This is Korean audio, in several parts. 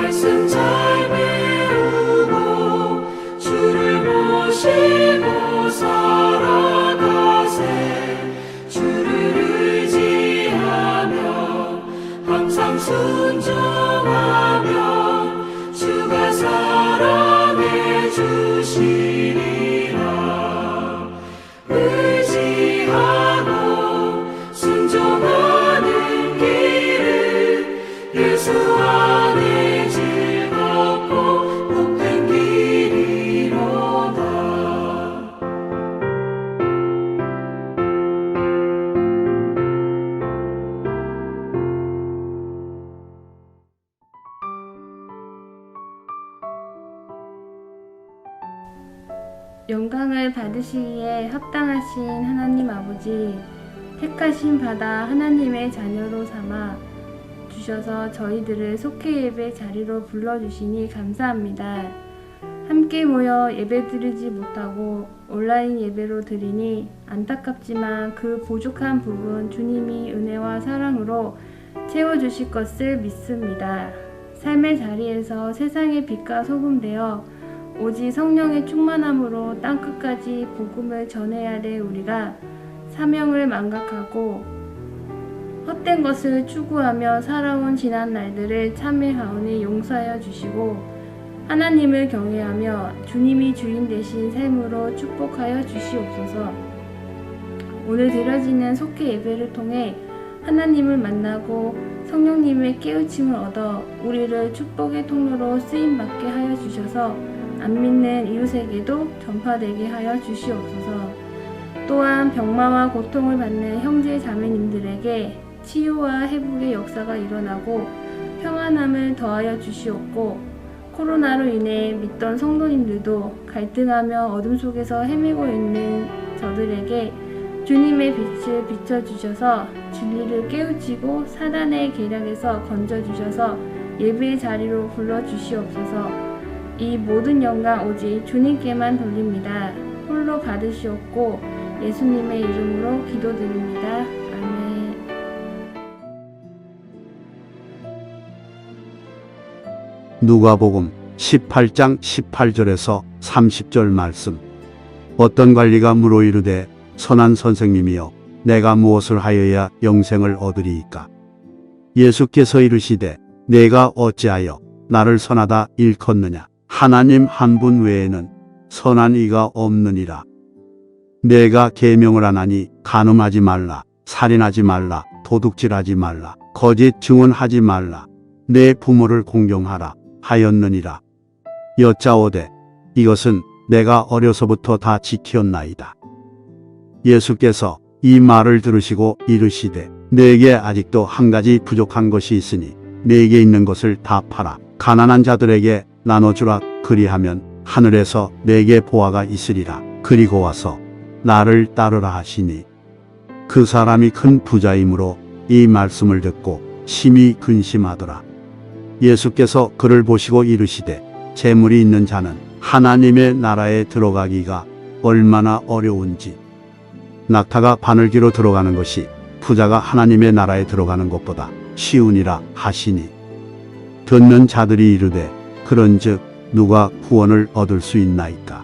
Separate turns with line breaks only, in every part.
말씀 잘 배우고 주를 모시고 살아가세. 주를 의지하며 항상 순종하며 주가 사랑해 주시리라. 의지하고 순종하는 길은 예수 안에 즐겁고 복된 길이로다.
영광을 받으시기에 합당하신 하나님 아버지, 택하신 바다 하나님의 자녀로 삼아 주셔서 저희들을 속회 예배 자리로 불러주시니 감사합니다. 함께 모여 예배드리지 못하고 온라인 예배로 드리니 안타깝지만 그 부족한 부분 주님이 은혜와 사랑으로 채워주실 것을 믿습니다. 삶의 자리에서 세상의 빛과 소금 되어 오직 성령의 충만함으로 땅끝까지 복음을 전해야 될 우리가 사명을 망각하고 헛된 것을 추구하며 살아온 지난 날들을 참회하오니 용서하여 주시고 하나님을 경외하며 주님이 주인 되신 삶으로 축복하여 주시옵소서. 오늘 드려지는 속회 예배를 통해 하나님을 만나고 성령님의 깨우침을 얻어 우리를 축복의 통로로 쓰임받게 하여 주셔서 안 믿는 이웃에게도 전파되게 하여 주시옵소서. 또한 병마와 고통을 받는 형제 자매님들에게 치유와 회복의 역사가 일어나고 평안함을 더하여 주시옵고, 코로나로 인해 믿던 성도님들도 갈등하며 어둠 속에서 헤매고 있는 저들에게 주님의 빛을 비춰주셔서 진리를 깨우치고 사단의 계략에서 건져주셔서 예배의 자리로 불러주시옵소서. 이 모든 영광 오직 주님께만 돌립니다. 홀로 받으시옵고 예수님의 이름으로 기도드립니다. 아멘.
누가복음 18장 18절에서 30절 말씀. 어떤 관리가 물어 이르되 선한 선생님이여 내가 무엇을 하여야 영생을 얻으리이까? 예수께서 이르시되 내가 어찌하여 나를 선하다 일컫느냐? 하나님 한 분 외에는 선한 이가 없느니라. 내가 계명을 하나니 간음하지 말라, 살인하지 말라, 도둑질하지 말라, 거짓 증언하지 말라, 내 부모를 공경하라 하였느니라. 여짜오되 이것은 내가 어려서부터 다 지켰나이다. 예수께서 이 말을 들으시고 이르시되 내게 아직도 한 가지 부족한 것이 있으니 내게 있는 것을 다 팔아 가난한 자들에게 나눠주라. 그리하면 하늘에서 내게 보화가 있으리라. 그리고 와서 나를 따르라 하시니 그 사람이 큰 부자이므로 이 말씀을 듣고 심히 근심하더라. 예수께서 그를 보시고 이르시되 재물이 있는 자는 하나님의 나라에 들어가기가 얼마나 어려운지. 낙타가 바늘기로 들어가는 것이 부자가 하나님의 나라에 들어가는 것보다 쉬우니라 하시니 듣는 자들이 이르되 그런즉 누가 구원을 얻을 수 있나이까?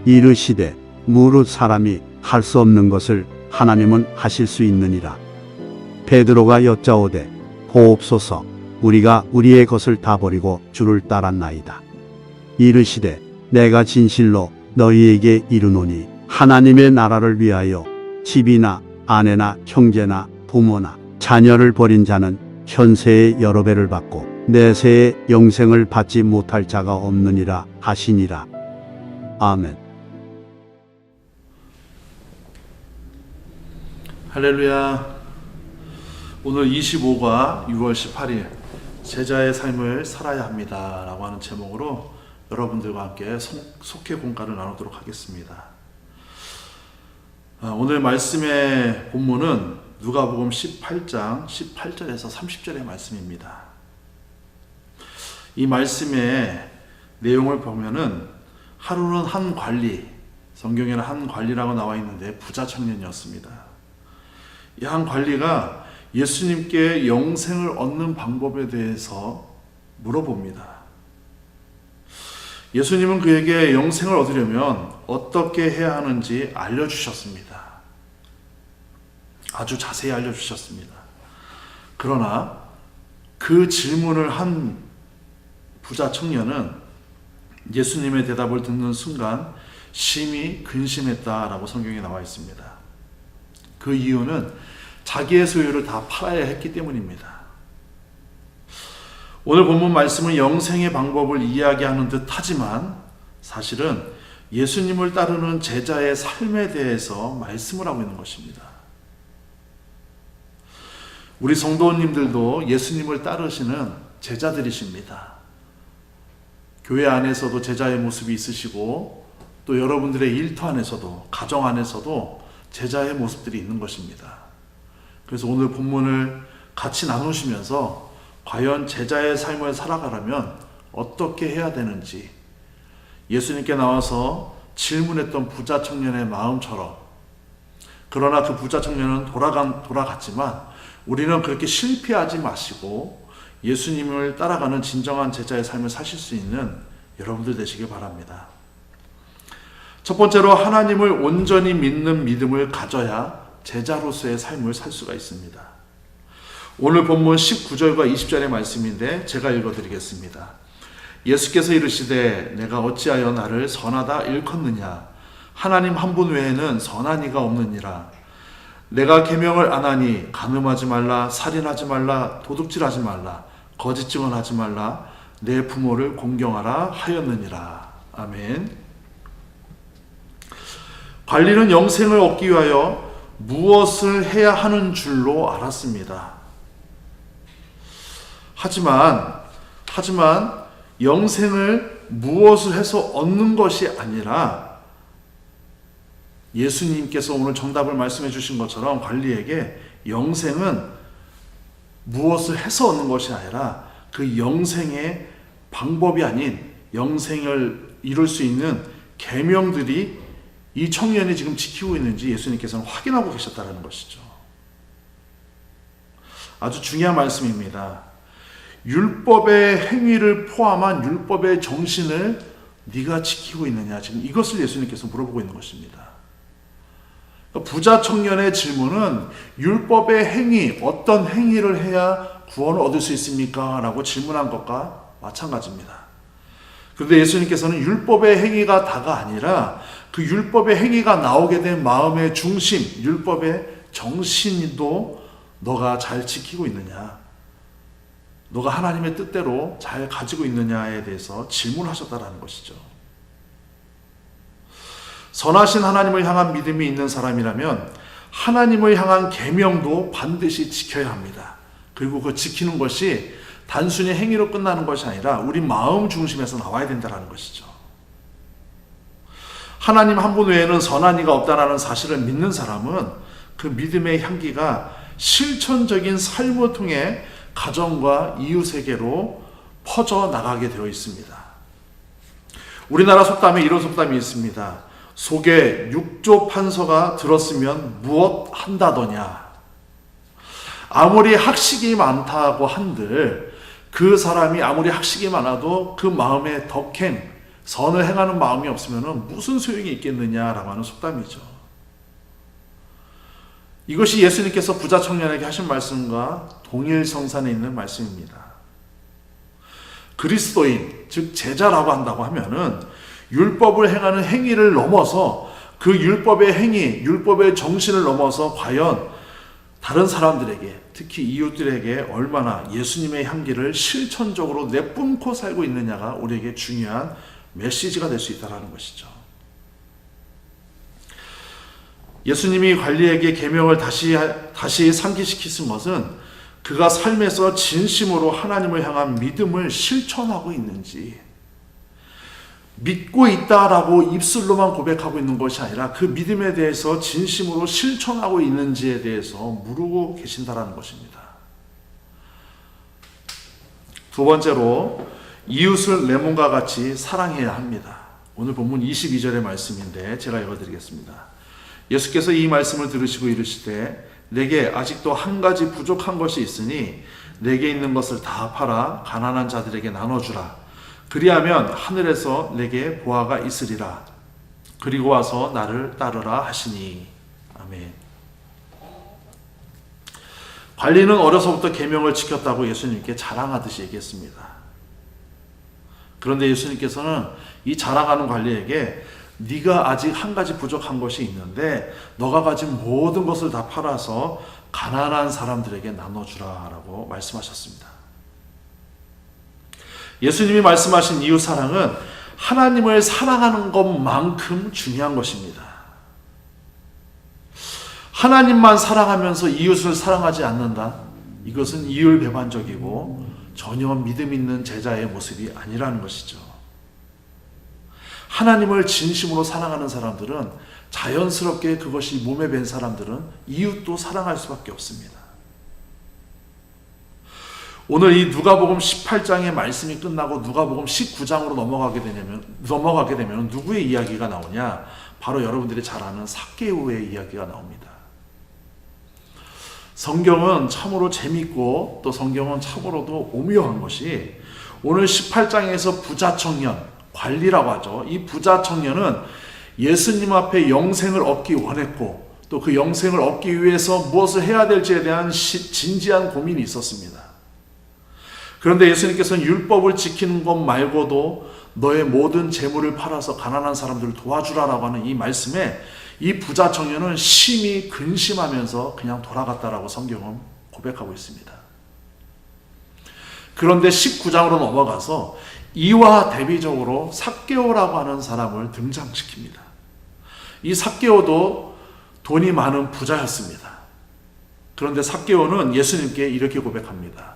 이르시되 무릇 사람이 할 수 없는 것을 하나님은 하실 수 있느니라. 베드로가 여짜오되 보옵소서 우리가 우리의 것을 다 버리고 주를 따랐나이다. 이르시되 내가 진실로 너희에게 이르노니 하나님의 나라를 위하여 집이나 아내나 형제나 부모나 자녀를 버린 자는 현세의 여러 배를 받고 내세의 영생을 받지 못할 자가 없느니라 하시니라. 아멘.
할렐루야. 오늘 25과 6월 18일 제자의 삶을 살아야 합니다 라고 하는 제목으로 여러분들과 함께 속회 공과를 나누도록 하겠습니다. 오늘 말씀의 본문은 누가복음 18장 18절에서 30절의 말씀입니다. 이 말씀의 내용을 보면은 하루는 한 관리, 성경에는 한 관리라고 나와 있는데 부자 청년이었습니다. 이 한 관리가 예수님께 영생을 얻는 방법에 대해서 물어봅니다. 예수님은 그에게 영생을 얻으려면 어떻게 해야 하는지 알려주셨습니다. 아주 자세히 알려주셨습니다. 그러나 그 질문을 한 부자 청년은 예수님의 대답을 듣는 순간 심히 근심했다라고 성경에 나와 있습니다. 그 이유는 자기의 소유를 다 팔아야 했기 때문입니다. 오늘 본문 말씀은 영생의 방법을 이야기하는 듯 하지만 사실은 예수님을 따르는 제자의 삶에 대해서 말씀을 하고 있는 것입니다. 우리 성도님들도 예수님을 따르시는 제자들이십니다. 교회 안에서도 제자의 모습이 있으시고 또 여러분들의 일터 안에서도 가정 안에서도 제자의 모습들이 있는 것입니다. 그래서 오늘 본문을 같이 나누시면서 과연 제자의 삶을 살아가려면 어떻게 해야 되는지 예수님께 나와서 질문했던 부자 청년의 마음처럼, 그러나 그 부자 청년은 돌아갔지만 우리는 그렇게 실패하지 마시고 예수님을 따라가는 진정한 제자의 삶을 사실 수 있는 여러분들 되시길 바랍니다. 첫 번째로 하나님을 온전히 믿는 믿음을 가져야 제자로서의 삶을 살 수가 있습니다. 오늘 본문 19절과 20절의 말씀인데 제가 읽어드리겠습니다. 예수께서 이르시되 내가 어찌하여 나를 선하다 일컫느냐? 하나님 한 분 외에는 선한 이가 없느니라. 내가 계명을 안 하니 간음하지 말라, 살인하지 말라, 도둑질하지 말라, 거짓 증언하지 말라, 내 부모를 공경하라 하였느니라. 아멘. 관리는 영생을 얻기 위하여 무엇을 해야 하는 줄로 알았습니다. 하지만 영생을 무엇을 해서 얻는 것이 아니라 예수님께서 오늘 정답을 말씀해 주신 것처럼 관리에게 영생은 무엇을 해서 얻는 것이 아니라 그 영생의 방법이 아닌 영생을 이룰 수 있는 계명들이 이 청년이 지금 지키고 있는지 예수님께서는 확인하고 계셨다는 것이죠. 아주 중요한 말씀입니다. 율법의 행위를 포함한 율법의 정신을 네가 지키고 있느냐, 지금 이것을 예수님께서 물어보고 있는 것입니다. 부자 청년의 질문은 율법의 행위, 어떤 행위를 해야 구원을 얻을 수 있습니까? 라고 질문한 것과 마찬가지입니다. 그런데 예수님께서는 율법의 행위가 다가 아니라 그 율법의 행위가 나오게 된 마음의 중심, 율법의 정신도 너가 잘 지키고 있느냐, 너가 하나님의 뜻대로 잘 가지고 있느냐에 대해서 질문하셨다라는 것이죠. 선하신 하나님을 향한 믿음이 있는 사람이라면 하나님을 향한 계명도 반드시 지켜야 합니다. 그리고 그 지키는 것이 단순히 행위로 끝나는 것이 아니라 우리 마음 중심에서 나와야 된다는 것이죠. 하나님 한 분 외에는 선한 이가 없다라는 사실을 믿는 사람은 그 믿음의 향기가 실천적인 삶을 통해 가정과 이웃에게로 퍼져나가게 되어 있습니다. 우리나라 속담에 이런 속담이 있습니다. 속에 육조 판서가 들었으면 무엇 한다더냐. 아무리 학식이 많다고 한들 그 사람이 아무리 학식이 많아도 그 마음에 덕행, 선을 행하는 마음이 없으면 무슨 소용이 있겠느냐라고 하는 속담이죠. 이것이 예수님께서 부자 청년에게 하신 말씀과 동일성산에 있는 말씀입니다. 그리스도인, 즉 제자라고 한다고 하면은 율법을 행하는 행위를 넘어서 그 율법의 행위, 율법의 정신을 넘어서 과연 다른 사람들에게, 특히 이웃들에게 얼마나 예수님의 향기를 실천적으로 내뿜고 살고 있느냐가 우리에게 중요한 메시지가 될 수 있다는 것이죠. 예수님이 관리에게 계명을 다시 상기시키신 것은 그가 삶에서 진심으로 하나님을 향한 믿음을 실천하고 있는지, 믿고 있다라고 입술로만 고백하고 있는 것이 아니라 그 믿음에 대해서 진심으로 실천하고 있는지에 대해서 물고 계신다라는 것입니다. 두 번째로 이웃을 내 몸과 같이 사랑해야 합니다. 오늘 본문 22절의 말씀인데 제가 읽어드리겠습니다. 예수께서 이 말씀을 들으시고 이르시되 내게 아직도 한 가지 부족한 것이 있으니 내게 있는 것을 다 팔아 가난한 자들에게 나눠주라. 그리하면 하늘에서 내게 보화가 있으리라. 그리고 와서 나를 따르라 하시니. 아멘. 관리는 어려서부터 계명을 지켰다고 예수님께 자랑하듯이 얘기했습니다. 그런데 예수님께서는 이 자랑하는 관리에게 네가 아직 한 가지 부족한 것이 있는데 너가 가진 모든 것을 다 팔아서 가난한 사람들에게 나눠주라 라고 말씀하셨습니다. 예수님이 말씀하신 이웃사랑은 하나님을 사랑하는 것만큼 중요한 것입니다. 하나님만 사랑하면서 이웃을 사랑하지 않는다? 이것은 이율배반적이고 전혀 믿음 있는 제자의 모습이 아니라는 것이죠. 하나님을 진심으로 사랑하는 사람들은 자연스럽게 그것이 몸에 밴 사람들은 이웃도 사랑할 수밖에 없습니다. 오늘 이 누가복음 18장의 말씀이 끝나고 누가복음 19장으로 넘어가게 되면 누구의 이야기가 나오냐? 바로 여러분들이 잘 아는 삭개오의 이야기가 나옵니다. 성경은 참으로 재밌고 또 성경은 참으로도 오묘한 것이 오늘 18장에서 부자 청년, 관리라고 하죠. 이 부자 청년은 예수님 앞에 영생을 얻기 원했고 또 그 영생을 얻기 위해서 무엇을 해야 될지에 대한 진지한 고민이 있었습니다. 그런데 예수님께서는 율법을 지키는 것 말고도 너의 모든 재물을 팔아서 가난한 사람들을 도와주라라고 하는 이 말씀에 이 부자 청년은 심히 근심하면서 그냥 돌아갔다라고 성경은 고백하고 있습니다. 그런데 19장으로 넘어가서 이와 대비적으로 삭개오라고 하는 사람을 등장시킵니다. 이 삭개오도 돈이 많은 부자였습니다. 그런데 삭개오는 예수님께 이렇게 고백합니다.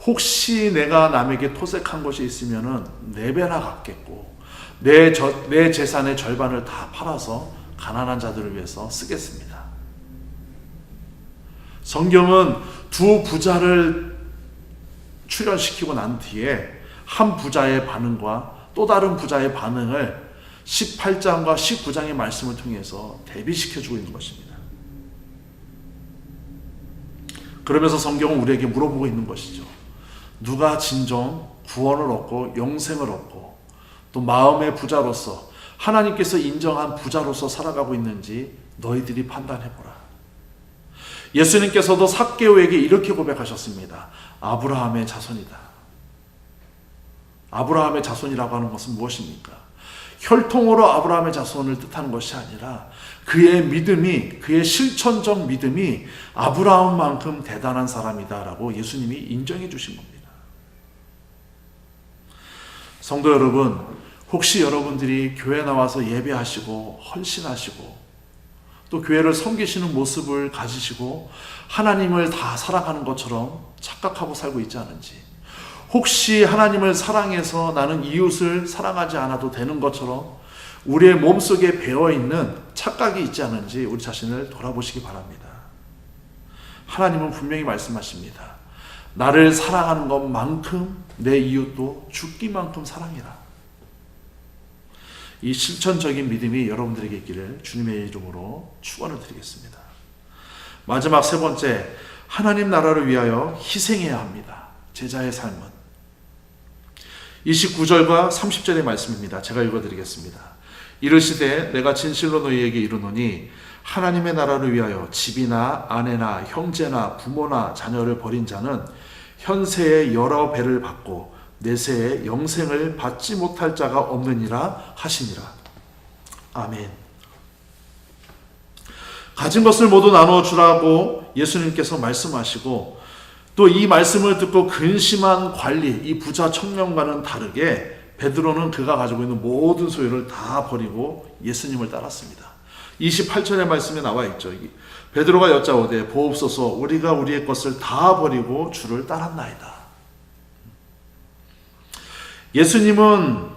혹시 내가 남에게 토색한 것이 있으면 4배나 갚겠고 내 재산의 절반을 다 팔아서 가난한 자들을 위해서 쓰겠습니다. 성경은 두 부자를 출연시키고 난 뒤에 한 부자의 반응과 또 다른 부자의 반응을 18장과 19장의 말씀을 통해서 대비시켜주고 있는 것입니다. 그러면서 성경은 우리에게 물어보고 있는 것이죠. 누가 진정 구원을 얻고 영생을 얻고 또 마음의 부자로서 하나님께서 인정한 부자로서 살아가고 있는지 너희들이 판단해보라. 예수님께서도 삭개오에게 이렇게 고백하셨습니다. 아브라함의 자손이다. 아브라함의 자손이라고 하는 것은 무엇입니까? 혈통으로 아브라함의 자손을 뜻하는 것이 아니라 그의 믿음이, 그의 실천적 믿음이 아브라함만큼 대단한 사람이다라고 예수님이 인정해 주신 겁니다. 성도 여러분, 혹시 여러분들이 교회 나와서 예배하시고 헌신하시고 또 교회를 섬기시는 모습을 가지시고 하나님을 다 사랑하는 것처럼 착각하고 살고 있지 않은지, 혹시 하나님을 사랑해서 나는 이웃을 사랑하지 않아도 되는 것처럼 우리의 몸속에 배어있는 착각이 있지 않은지 우리 자신을 돌아보시기 바랍니다. 하나님은 분명히 말씀하십니다. 나를 사랑하는 것만큼 내 이웃도 죽기만큼 사랑해라. 이 실천적인 믿음이 여러분들에게 있기를 주님의 이름으로 축원을 드리겠습니다. 마지막 세 번째, 하나님 나라를 위하여 희생해야 합니다. 제자의 삶은 29절과 30절의 말씀입니다. 제가 읽어드리겠습니다. 이르시되 내가 진실로 너희에게 이르노니 하나님의 나라를 위하여 집이나 아내나 형제나 부모나 자녀를 버린 자는 현세에 여러 배를 받고 내세에 영생을 받지 못할 자가 없느니라 하시니라. 아멘. 가진 것을 모두 나누어 주라고 예수님께서 말씀하시고 또 이 말씀을 듣고 근심한 관리, 이 부자 청년과는 다르게 베드로는 그가 가지고 있는 모든 소유를 다 버리고 예수님을 따랐습니다. 28절의 말씀에 나와 있죠. 베드로가 여짜오되 보옵소서 우리가 우리의 것을 다 버리고 주를 따랐나이다. 예수님은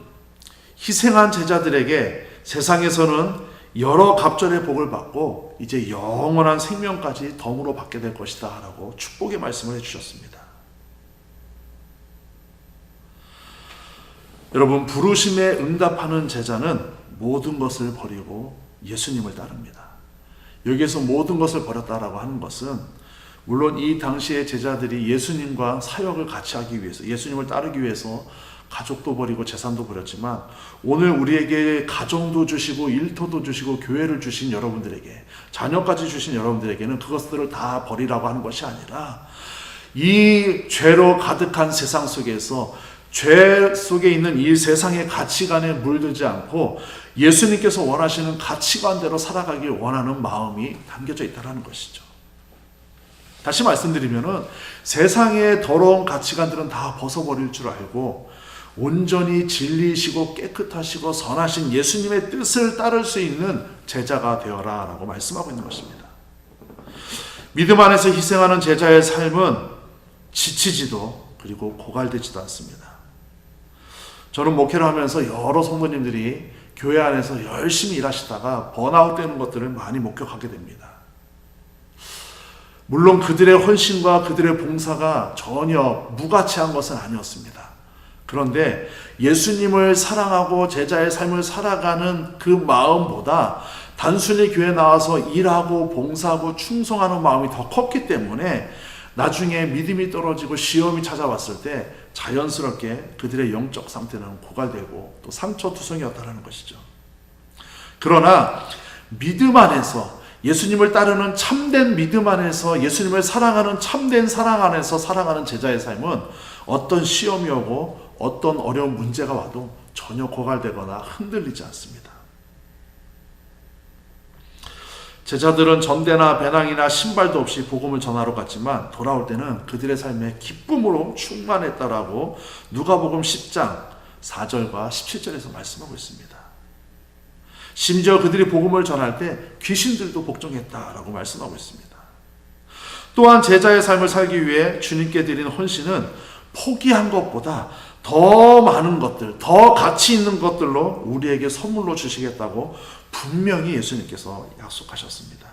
희생한 제자들에게 세상에서는 여러 갑절의 복을 받고 이제 영원한 생명까지 덤으로 받게 될 것이다 라고 축복의 말씀을 해주셨습니다. 여러분, 부르심에 응답하는 제자는 모든 것을 버리고 예수님을 따릅니다. 여기에서 모든 것을 버렸다라고 하는 것은 물론 이 당시의 제자들이 예수님과 사역을 같이 하기 위해서, 예수님을 따르기 위해서 가족도 버리고 재산도 버렸지만, 오늘 우리에게 가정도 주시고 일터도 주시고 교회를 주신 여러분들에게, 자녀까지 주신 여러분들에게는 그것들을 다 버리라고 하는 것이 아니라, 이 죄로 가득한 세상 속에서 죄 속에 있는 이 세상의 가치관에 물들지 않고 예수님께서 원하시는 가치관대로 살아가길 원하는 마음이 담겨져 있다는 것이죠. 다시 말씀드리면은 세상의 더러운 가치관들은 다 벗어버릴 줄 알고 온전히 진리이시고 깨끗하시고 선하신 예수님의 뜻을 따를 수 있는 제자가 되어라 라고 말씀하고 있는 것입니다. 믿음 안에서 희생하는 제자의 삶은 지치지도 그리고 고갈되지도 않습니다. 저는 목회를 하면서 여러 성도님들이 교회 안에서 열심히 일하시다가 번아웃 되는 것들을 많이 목격하게 됩니다. 물론 그들의 헌신과 그들의 봉사가 전혀 무가치한 것은 아니었습니다. 그런데 예수님을 사랑하고 제자의 삶을 살아가는 그 마음보다 단순히 교회에 나와서 일하고 봉사하고 충성하는 마음이 더 컸기 때문에 나중에 믿음이 떨어지고 시험이 찾아왔을 때 자연스럽게 그들의 영적 상태는 고갈되고 또 상처투성이었다는 것이죠. 그러나 믿음 안에서, 예수님을 따르는 참된 믿음 안에서, 예수님을 사랑하는 참된 사랑 안에서 살아가는 제자의 삶은 어떤 시험이 오고 어떤 어려운 문제가 와도 전혀 고갈되거나 흔들리지 않습니다. 제자들은 전대나 배낭이나 신발도 없이 복음을 전하러 갔지만 돌아올 때는 그들의 삶에 기쁨으로 충만했다라고 누가복음 10장 4절과 17절에서 말씀하고 있습니다. 심지어 그들이 복음을 전할 때 귀신들도 복종했다라고 말씀하고 있습니다. 또한 제자의 삶을 살기 위해 주님께 드린 헌신은 포기한 것보다 더 많은 것들, 더 가치 있는 것들로 우리에게 선물로 주시겠다고 분명히 예수님께서 약속하셨습니다.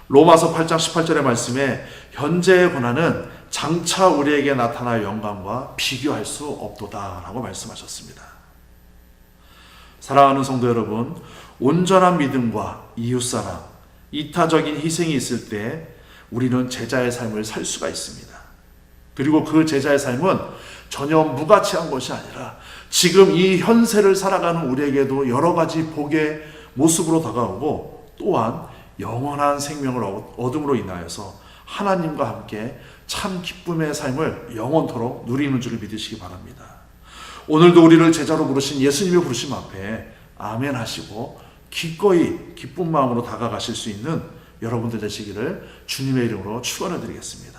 로마서 8장 18절의 말씀에 현재의 고난은 장차 우리에게 나타날 영광과 비교할 수 없도다 라고 말씀하셨습니다. 사랑하는 성도 여러분, 온전한 믿음과 이웃사랑, 이타적인 희생이 있을 때 우리는 제자의 삶을 살 수가 있습니다. 그리고 그 제자의 삶은 전혀 무가치한 것이 아니라 지금 이 현세를 살아가는 우리에게도 여러 가지 복의 모습으로 다가오고 또한 영원한 생명을 얻음으로 인하여서 하나님과 함께 참 기쁨의 삶을 영원토록 누리는 줄을 믿으시기 바랍니다. 오늘도 우리를 제자로 부르신 예수님의 부르심 앞에 아멘 하시고 기꺼이 기쁜 마음으로 다가가실 수 있는 여러분들 되시기를 주님의 이름으로 축원해 드리겠습니다.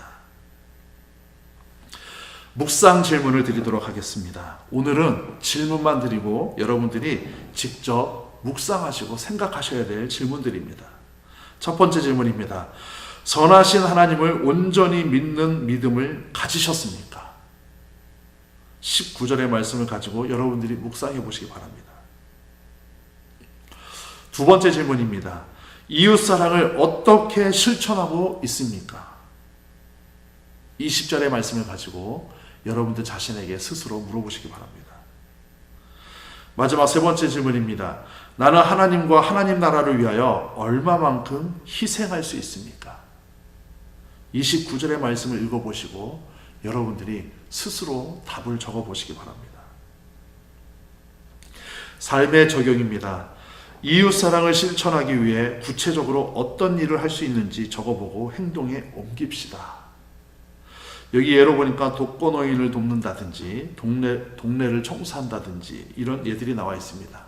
묵상 질문을 드리도록 하겠습니다. 오늘은 질문만 드리고 여러분들이 직접 묵상하시고 생각하셔야 될 질문들입니다. 첫 번째 질문입니다. 선하신 하나님을 온전히 믿는 믿음을 가지셨습니까? 19절의 말씀을 가지고 여러분들이 묵상해 보시기 바랍니다. 두 번째 질문입니다. 이웃사랑을 어떻게 실천하고 있습니까? 20절의 말씀을 가지고 여러분들 자신에게 스스로 물어보시기 바랍니다. 마지막 세 번째 질문입니다. 나는 하나님과 하나님 나라를 위하여 얼마만큼 희생할 수 있습니까? 29절의 말씀을 읽어보시고 여러분들이 스스로 답을 적어보시기 바랍니다. 삶의 적용입니다. 이웃사랑을 실천하기 위해 구체적으로 어떤 일을 할 수 있는지 적어보고 행동에 옮깁시다. 여기 예로 보니까 독거노인을 돕는다든지 동네를 청소한다든지 이런 예들이 나와 있습니다.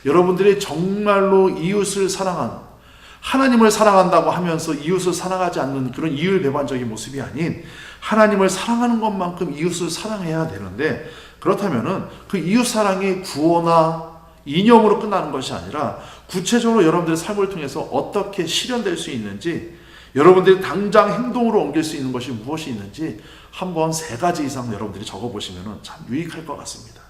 여러분들이 정말로 이웃을 사랑하는, 하나님을 사랑한다고 하면서 이웃을 사랑하지 않는 그런 이율배반적인 모습이 아닌 하나님을 사랑하는 것만큼 이웃을 사랑해야 되는데, 그렇다면은 그 이웃 사랑이 구호나 이념으로 끝나는 것이 아니라 구체적으로 여러분들의 삶을 통해서 어떻게 실현될 수 있는지, 여러분들이 당장 행동으로 옮길 수 있는 것이 무엇이 있는지 한번 3가지 이상 여러분들이 적어보시면 참 유익할 것 같습니다.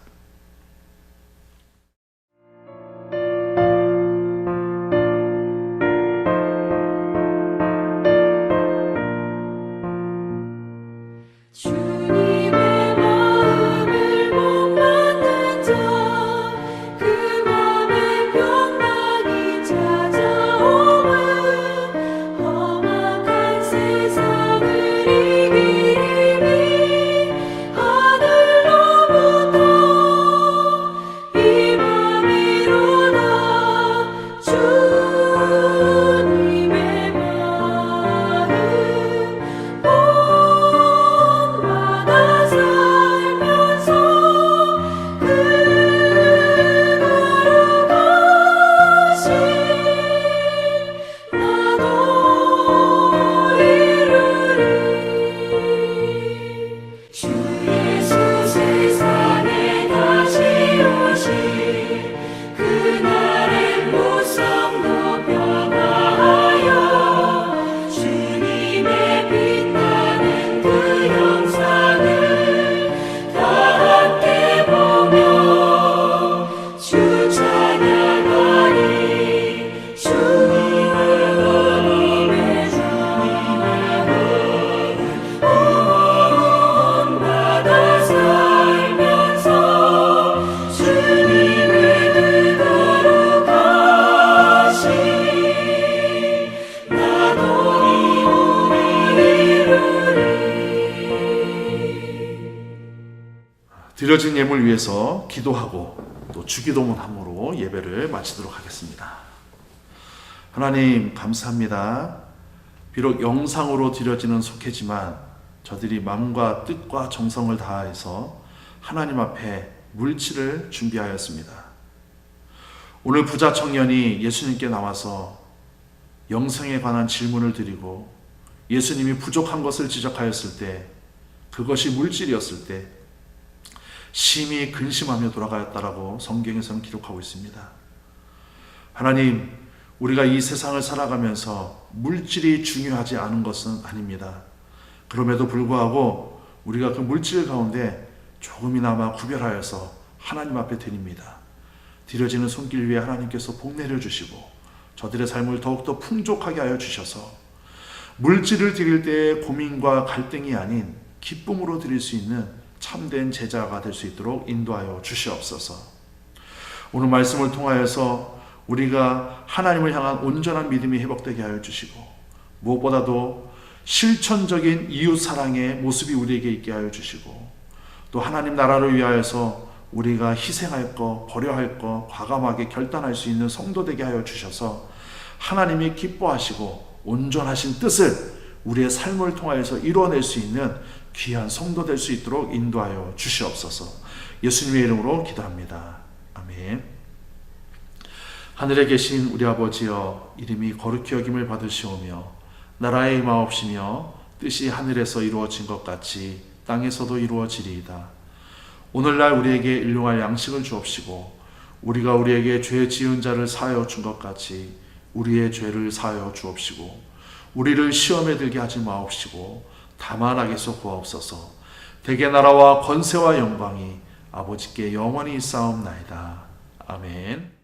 주님의 마음을 못 받는 자, 그 맘에 평강이 찾아오면 험악한
드려진 예물 위해서 기도하고 또 주기도문함으로 예배를 마치도록 하겠습니다. 하나님 감사합니다. 비록 영상으로 드려지는 속회지만 저들이 마음과 뜻과 정성을 다해서 하나님 앞에 물질을 준비하였습니다. 오늘 부자 청년이 예수님께 나와서 영생에 관한 질문을 드리고 예수님이 부족한 것을 지적하였을 때, 그것이 물질이었을 때 심히 근심하며 돌아가였다라고 성경에서는 기록하고 있습니다. 하나님, 우리가 이 세상을 살아가면서 물질이 중요하지 않은 것은 아닙니다. 그럼에도 불구하고 우리가 그 물질 가운데 조금이나마 구별하여서 하나님 앞에 드립니다. 드려지는 손길 위에 하나님께서 복 내려주시고 저들의 삶을 더욱더 풍족하게 하여 주셔서 물질을 드릴 때의 고민과 갈등이 아닌 기쁨으로 드릴 수 있는 참된 제자가 될 수 있도록 인도하여 주시옵소서. 오늘 말씀을 통하여서 우리가 하나님을 향한 온전한 믿음이 회복되게 하여 주시고 무엇보다도 실천적인 이웃 사랑의 모습이 우리에게 있게 하여 주시고 또 하나님 나라를 위하여서 우리가 희생할 것, 버려야 할 것 과감하게 결단할 수 있는 성도 되게 하여 주셔서 하나님이 기뻐하시고 온전하신 뜻을 우리의 삶을 통하여서 이루어낼 수 있는 귀한 성도 될 수 있도록 인도하여 주시옵소서. 예수님의 이름으로 기도합니다. 아멘. 하늘에 계신 우리 아버지여, 이름이 거룩히 여김을 받으시오며 나라의 임하옵시며 뜻이 하늘에서 이루어진 것 같이 땅에서도 이루어지리이다. 오늘날 우리에게 일용할 양식을 주옵시고 우리가 우리에게 죄 지은 자를 사하여 준 것 같이 우리의 죄를 사하여 주옵시고 우리를 시험에 들게 하지 마옵시고 다만 악에서 구하옵소서. 대개 나라와 권세와 영광이 아버지께 영원히 있사옵나이다. 아멘.